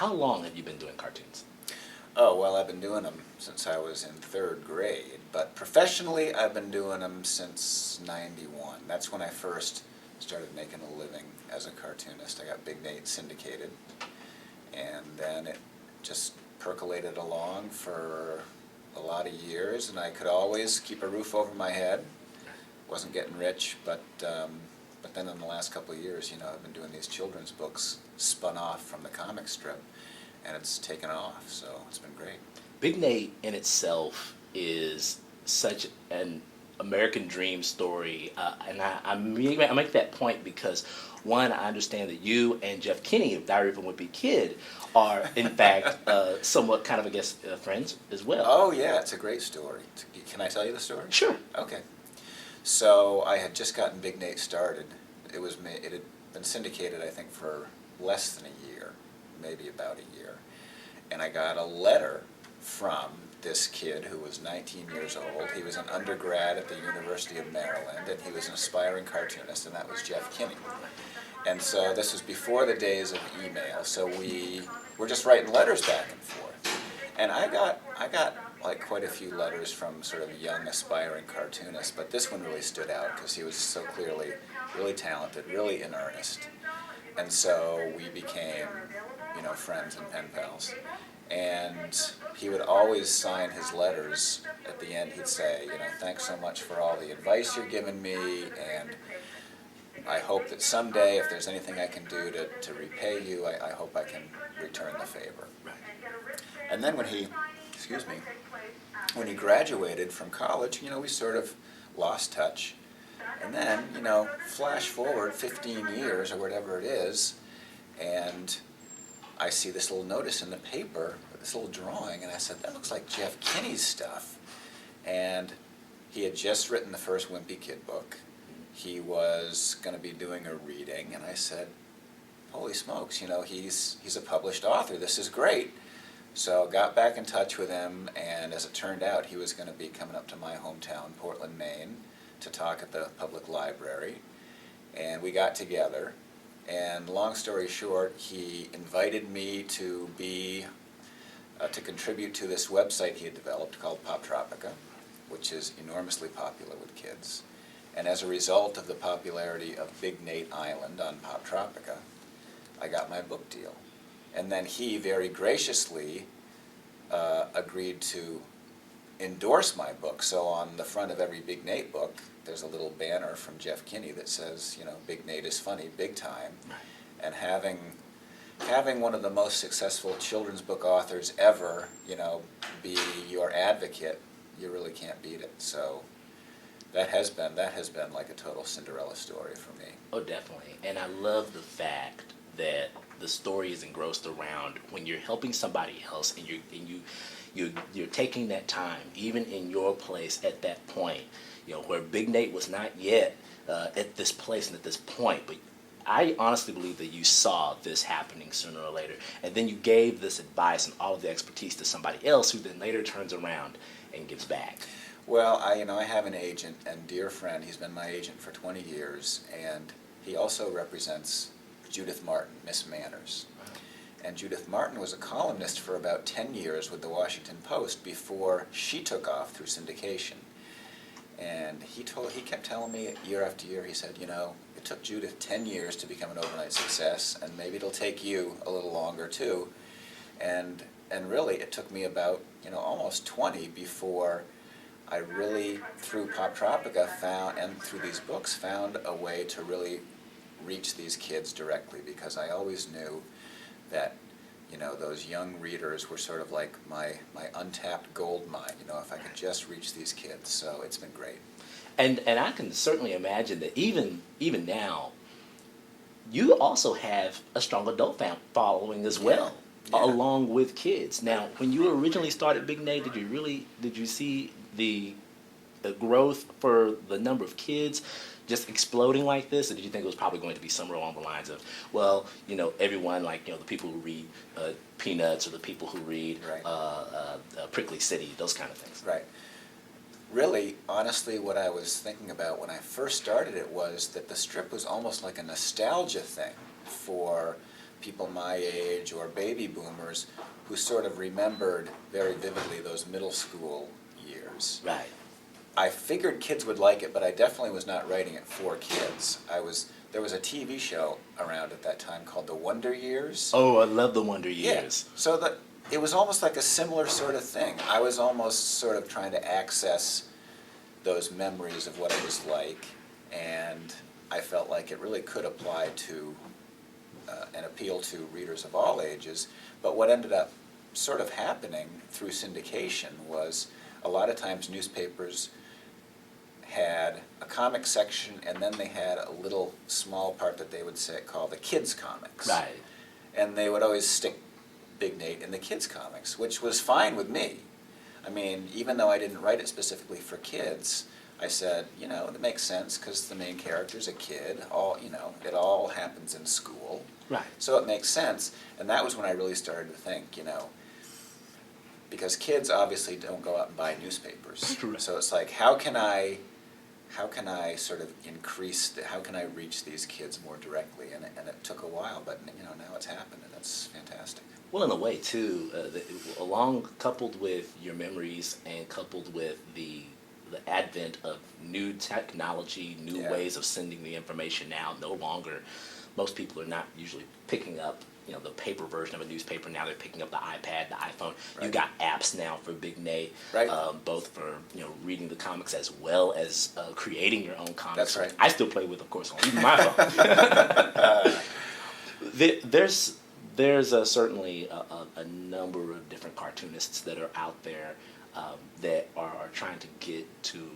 how long have you been doing cartoons? Oh, well, I've been doing them since I was in 3rd grade, but professionally I've been doing them since '91. That's when I first started making a living as a cartoonist. I got Big Nate syndicated, and then it just percolated along for a lot of years, and I could always keep a roof over my head. Wasn't getting rich, but then in the last couple of years, I've been doing these children's books spun off from the comic strip, and it's taken off, so it's been great. Big Nate in itself is such an American dream story, and I make that point because, one, I understand that you and Jeff Kinney of Diary of a Wimpy Kid are, in fact, somewhat kind of, I guess, friends as well. Oh, yeah, it's a great story. Can I tell you the story? Sure. Okay. So I had just gotten Big Nate started. It had been syndicated, I think, for less than a year, maybe about a year. And I got a letter from this kid who was 19 years old. He was an undergrad at the University of Maryland, and he was an aspiring cartoonist, and that was Jeff Kinney. And so this was before the days of email, so we were just writing letters back and forth. And I got like quite a few letters from sort of young aspiring cartoonists, but this one really stood out because he was so clearly really talented, really in earnest. And so we became, friends and pen pals. And he would always sign his letters at the end. He'd say, thanks so much for all the advice you're giving me, and I hope that someday, if there's anything I can do to repay you, I hope I can return the favor. And then when he graduated from college, we sort of lost touch. And then, flash forward 15 years or whatever it is, and I see this little notice in the paper, this little drawing, and I said, that looks like Jeff Kinney's stuff. And he had just written the first Wimpy Kid book. He was going to be doing a reading, and I said, holy smokes, he's a published author. This is great. So got back in touch with him, and as it turned out, he was going to be coming up to my hometown, Portland, Maine, to talk at the public library. And we got together, and long story short, he invited me to contribute to this website he had developed called Pop Tropica, which is enormously popular with kids. And as a result of the popularity of Big Nate Island on Pop Tropica, I got my book deal. And then he very graciously agreed to endorse my book. So on the front of every Big Nate book, there's a little banner from Jeff Kinney that says, Big Nate is funny, big time. And having one of the most successful children's book authors ever, be your advocate, you really can't beat it. So that has been like a total Cinderella story for me. Oh, definitely. And I love the fact that the story is engrossed around when you're helping somebody else, and you're taking that time, even in your place at that point, where Big Nate was not yet at this place and at this point, but I honestly believe that you saw this happening sooner or later, and then you gave this advice and all of the expertise to somebody else who then later turns around and gives back. Well, I have an agent and dear friend. He's been my agent for 20 years, and he also represents Judith Martin, Miss Manners. And Judith Martin was a columnist for about 10 years with the Washington Post before she took off through syndication. And he kept telling me year after year, he said, it took Judith 10 years to become an overnight success, and maybe it'll take you a little longer too. And really, it took me about, almost 20 before I really, through Pop Tropica, and through these books, found a way to really reach these kids directly, because I always knew that, those young readers were sort of like my untapped gold mine, if I could just reach these kids. So it's been great. And I can certainly imagine that even now, you also have a strong adult following as well, along with kids. Now, when you originally started Big Nate, did you see the growth for the number of kids just exploding like this, or did you think it was probably going to be somewhere along the lines of, well, everyone, like, the people who read Peanuts, or the people who read Prickly City, those kind of things? Right. Really, honestly, what I was thinking about when I first started it was that the strip was almost like a nostalgia thing for people my age or baby boomers who sort of remembered very vividly those middle school years. Right. I figured kids would like it, but I definitely was not writing it for kids. There was a TV show around at that time called The Wonder Years. Oh, I love the Wonder Years. Yeah. So it was almost like a similar sort of thing. I was almost sort of trying to access those memories of what it was like, and I felt like it really could apply to and appeal to readers of all ages. But what ended up sort of happening through syndication was a lot of times newspapers had a comic section, and then they had a little small part that they would say called the kids comics. Right. And they would always stick Big Nate in the kids comics, which was fine with me. I mean, even though I didn't write it specifically for kids, I said, it makes sense because the main character's a kid. It all happens in school. Right. So it makes sense. And that was when I really started to think, because kids obviously don't go out and buy newspapers. Correct. So it's like, how can I sort of how can I reach these kids more directly? And it took a while, but now it's happened, and it's fantastic. Well, in a way, too, coupled with your memories and coupled with the advent of new technology, new Yeah. ways of sending the information now, no longer, most people are not usually picking up the paper version of a newspaper. Now they're picking up the iPad, the iPhone. Right. You got apps now for Big Nate, Right. both for reading the comics as well as creating your own comics. That's right. I still play with, of course, on even my phone. There's certainly a number of different cartoonists that are out there that are trying to get to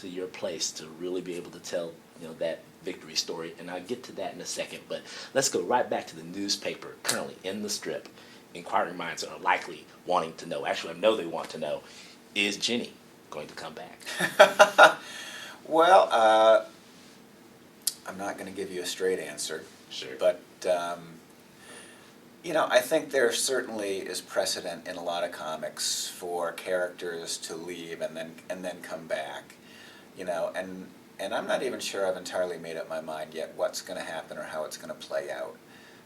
your place to really be able to tell that victory story, and I'll get to that in a second. But let's go right back to the newspaper currently in the strip. Inquiring minds are likely wanting to know. Actually, I know they want to know: is Ginny going to come back? Well, I'm not going to give you a straight answer. Sure. But I think there certainly is precedent in a lot of comics for characters to leave and then come back. And I'm not even sure I've entirely made up my mind yet what's going to happen or how it's going to play out.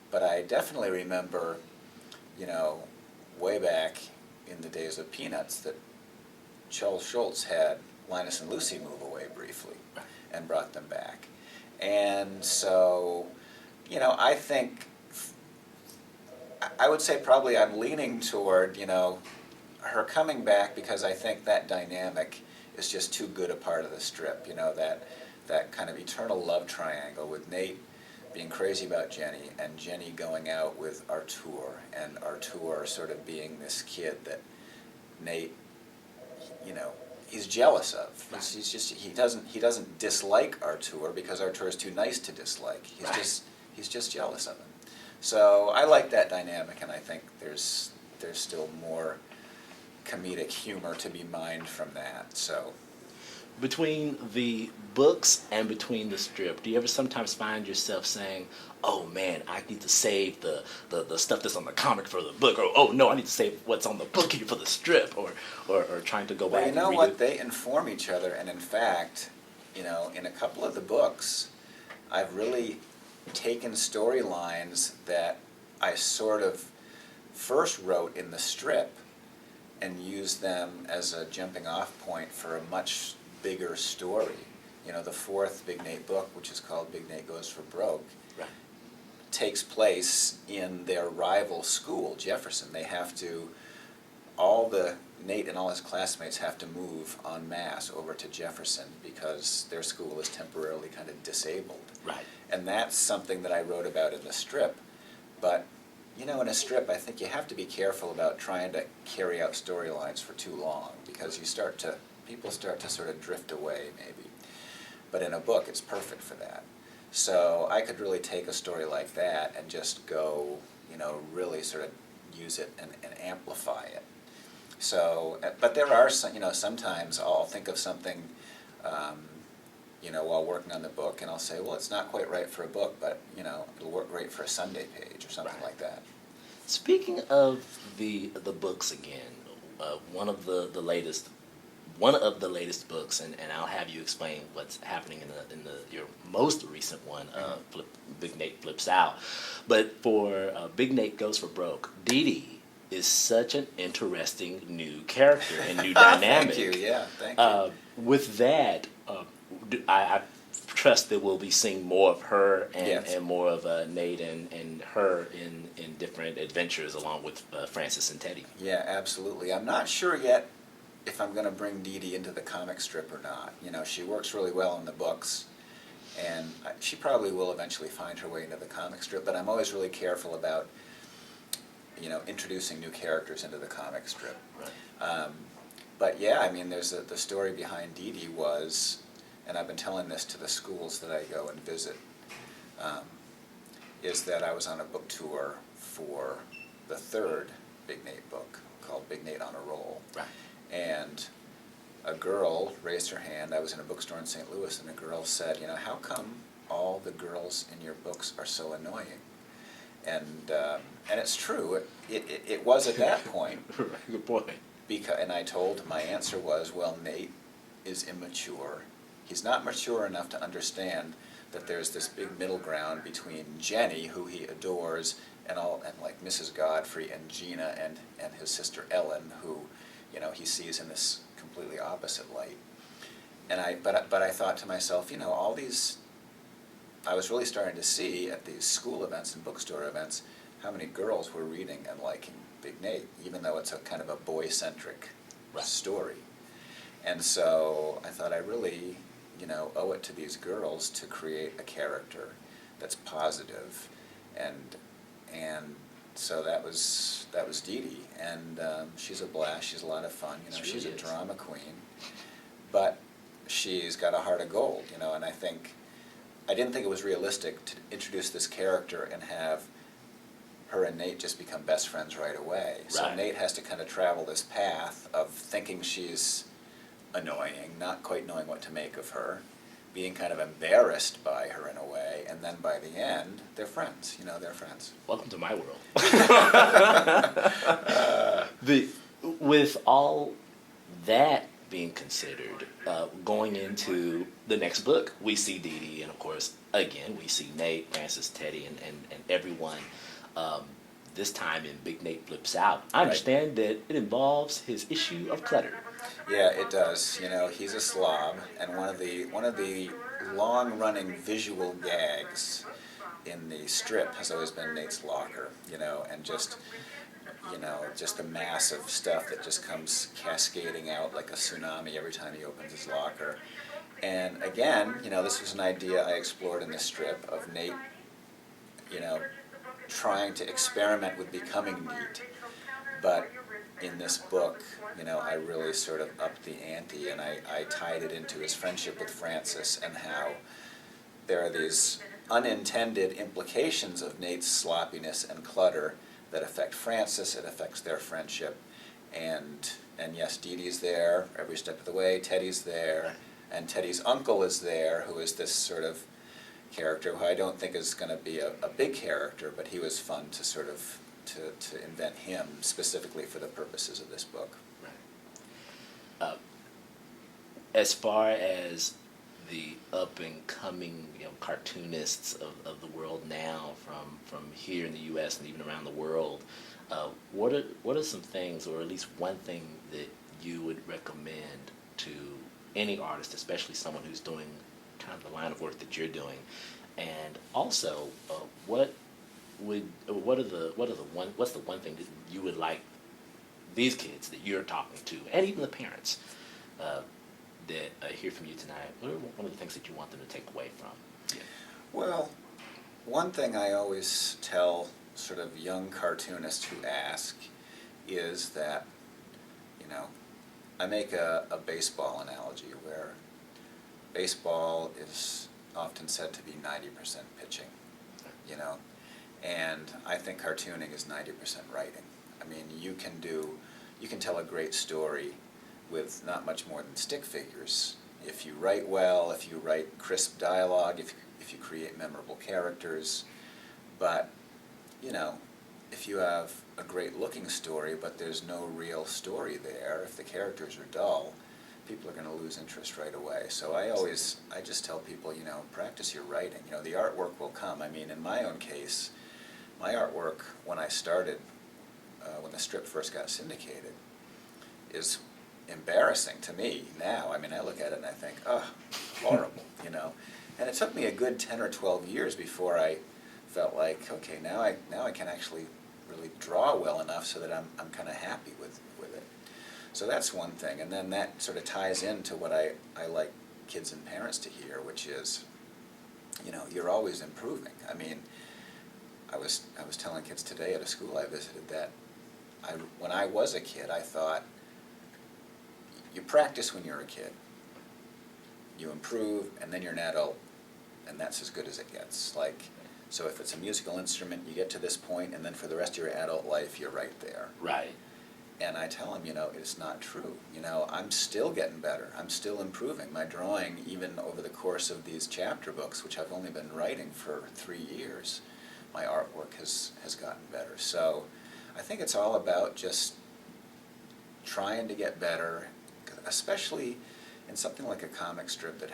But I definitely remember, way back in the days of Peanuts, that Charles Schulz had Linus and Lucy move away briefly and brought them back. And so, I think, I would say probably I'm leaning toward, her coming back, because I think that dynamic is just too good a part of the strip, that kind of eternal love triangle with Nate being crazy about Jenny and Jenny going out with Artur, and Artur sort of being this kid that Nate, he's jealous of. He doesn't dislike Artur because Artur is too nice to dislike. He's just jealous of him. So I like that dynamic, and I think there's still more comedic humor to be mined from that. So between the books and between the strip, do you ever sometimes find yourself saying, "Oh man, I need to save the stuff that's on the comic for the book," or "Oh no, I need to save what's on the book here for the strip," or trying to go back? Well, and read what? it? They inform each other, and in fact, in a couple of the books, I've really taken storylines that I sort of first wrote in the strip and used them as a jumping off point for a much bigger story. The fourth Big Nate book, which is called Big Nate Goes for Broke, Right. takes place in their rival school, Jefferson. Nate and all his classmates have to move en masse over to Jefferson because their school is temporarily kind of disabled. Right. And that's something that I wrote about in the strip. But, in a strip, I think you have to be careful about trying to carry out storylines for too long, because people start to sort of drift away, maybe. But in a book, it's perfect for that. So I could really take a story like that and just go, really sort of use it and amplify it. So, but there are some, sometimes I'll think of something, while working on the book, and I'll say, well, it's not quite right for a book, but, it'll work great for a Sunday page or something Right. like that. Speaking of the books again, one of the latest one of the latest books, and I'll have you explain what's happening in your most recent one, Big Nate Flips Out. But for Big Nate Goes for Broke, Dee Dee is such an interesting new character and new dynamic. Thank you. Yeah, thank you. With that, I trust that we'll be seeing more of her and, Yes. and more of Nate and her in different adventures along with Francis and Teddy. Yeah, absolutely. I'm not sure yet if I'm going to bring Dee Dee into the comic strip or not. You know, she works really well in the books, and she probably will eventually find her way into the comic strip, but I'm always really careful about, you know, introducing new characters into the comic strip. Right. But yeah, I mean, the story behind Dee Dee was, and I've been telling this to the schools that I go and visit, is that I was on a book tour for the third Big Nate book called Big Nate on a Roll. Right. And a girl raised her hand. I was in a bookstore in St. Louis, and a girl said, you know, how come all the girls in your books are so annoying? And it's true. It was at that point. Good point. And I told, my answer was, well, Nate is immature. He's not mature enough to understand that there's this big middle ground between Jenny, who he adores, and like Mrs. Godfrey and Gina and his sister Ellen, who, you know, he sees in this completely opposite light. And but I thought to myself, you know, all these, I was really starting to see at these school events and bookstore events how many girls were reading and liking Big Nate, even though it's a kind of a boy-centric story. And so I thought I really, you know, owe it to these girls to create a character that's positive, and so that was Dee Dee, and she's a blast. She's a lot of fun. You know, she's a drama queen, but she's got a heart of gold. You know, and I didn't think it was realistic to introduce this character and have her and Nate just become best friends right away. So Right. Nate has to kind of travel this path of thinking she's annoying, not quite knowing what to make of her, being kind of embarrassed by her in a way, and then by the end, they're friends. You know, they're friends. Welcome to my world. With all that being considered, going into the next book, we see Dee Dee, and of course, again, we see Nate, Francis, Teddy, and everyone. This time in Big Nate Flips Out, I understand that it involves his issue of clutter. Yeah, it does. You know, he's a slob, and one of the long-running visual gags in the strip has always been Nate's locker. You know, and just the mass of stuff that just comes cascading out like a tsunami every time he opens his locker. And again, you know, this was an idea I explored in the strip of Nate, you know, trying to experiment with becoming neat. But in this book, you know, I really sort of upped the ante, and I tied it into his friendship with Francis and how there are these unintended implications of Nate's sloppiness and clutter that affect Francis. It affects their friendship. And yes, Dee Dee's there every step of the way. Teddy's there. And Teddy's uncle is there, who is this sort of character who I don't think is going to be a big character, but he was fun to sort of to invent him specifically for the purposes of this book. Right. As far as the up and coming, you know, cartoonists of the world now, from here in the U.S. and even around the world, what are some things, or at least one thing, that you would recommend to any artist, especially someone who's doing kind of the line of work that you're doing, and also what's the one thing that you would like these kids that you're talking to, and even the parents that hear from you tonight, what are one of the things that you want them to take away from? Yeah. Well, one thing I always tell sort of young cartoonists who ask is that, you know, I make a baseball analogy where baseball is often said to be 90% pitching, you know, and I think cartooning is 90% writing. I mean, you can tell a great story with not much more than stick figures. If you write well, if you write crisp dialogue, if you create memorable characters. But, you know, if you have a great looking story but there's no real story there, if the characters are dull, people are going to lose interest right away. So I just tell people, practice your writing. The artwork will come. I mean, in my own case, my artwork, when I started, when the strip first got syndicated, is embarrassing to me now. I mean, I look at it and I think, oh, horrible, And it took me a good 10 or 12 years before I felt like, okay, now I can actually really draw well enough so that I'm kind of happy with it. So that's one thing, and then that sort of ties into what I like kids and parents to hear, which is, you're always improving. I mean, I was telling kids today at a school I visited that when I was a kid, I thought, you practice when you're a kid, you improve, and then you're an adult, and that's as good as it gets. So if it's a musical instrument, you get to this point, and then for the rest of your adult life, you're right there. Right. And I tell them, it's not true. I'm still getting better. I'm still improving. My drawing, even over the course of these chapter books, which I've only been writing for 3 years, my artwork has gotten better. So I think it's all about just trying to get better, especially in something like a comic strip that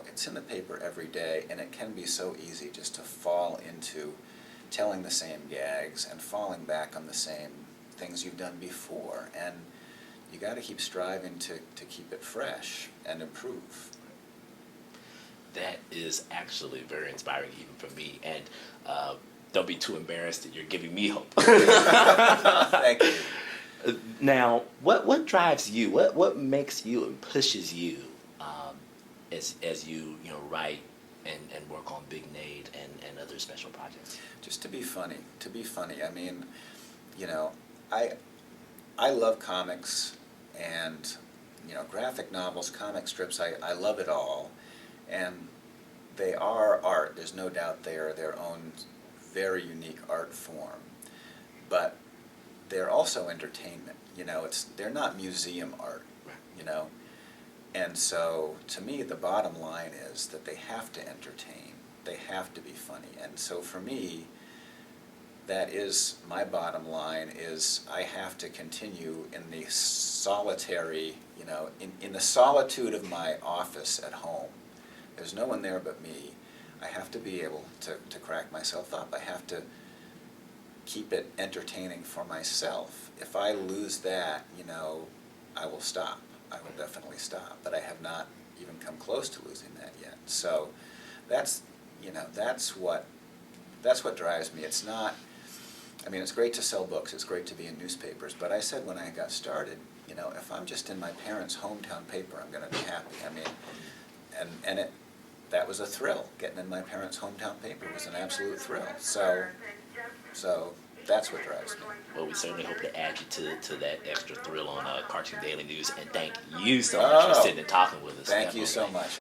it's in the paper every day, and it can be so easy just to fall into telling the same gags and falling back on the same things you've done before, and you got to keep striving to keep it fresh and improve. That is actually very inspiring even for me, and don't be too embarrassed that you're giving me hope. Thank you. Now, what drives you? What makes you and pushes you as you write and work on Big Nate and other special projects? Just to be funny. I mean, I love comics and graphic novels, comic strips. I love it all, and they are art. There's no doubt they are their own very unique art form, but they're also entertainment. They're not museum art. And so to me, the bottom line is that they have to entertain. They have to be funny. And so for me, that is my bottom line, is I have to continue in the solitary, in the solitude of my office at home. There's no one there but me. I have to be able to crack myself up. I have to keep it entertaining for myself. If I lose that, I will stop. I will definitely stop. But I have not even come close to losing that yet. So that's what drives me. It's not, it's great to sell books, it's great to be in newspapers, but I said when I got started, if I'm just in my parents' hometown paper, I'm going to be happy. That was a thrill. Getting in my parents' hometown paper was an absolute thrill. So that's what drives me. Well, we certainly hope to add you to that extra thrill on Cartoon Daily News, and thank you so much for sitting and talking with us. Thank you so much.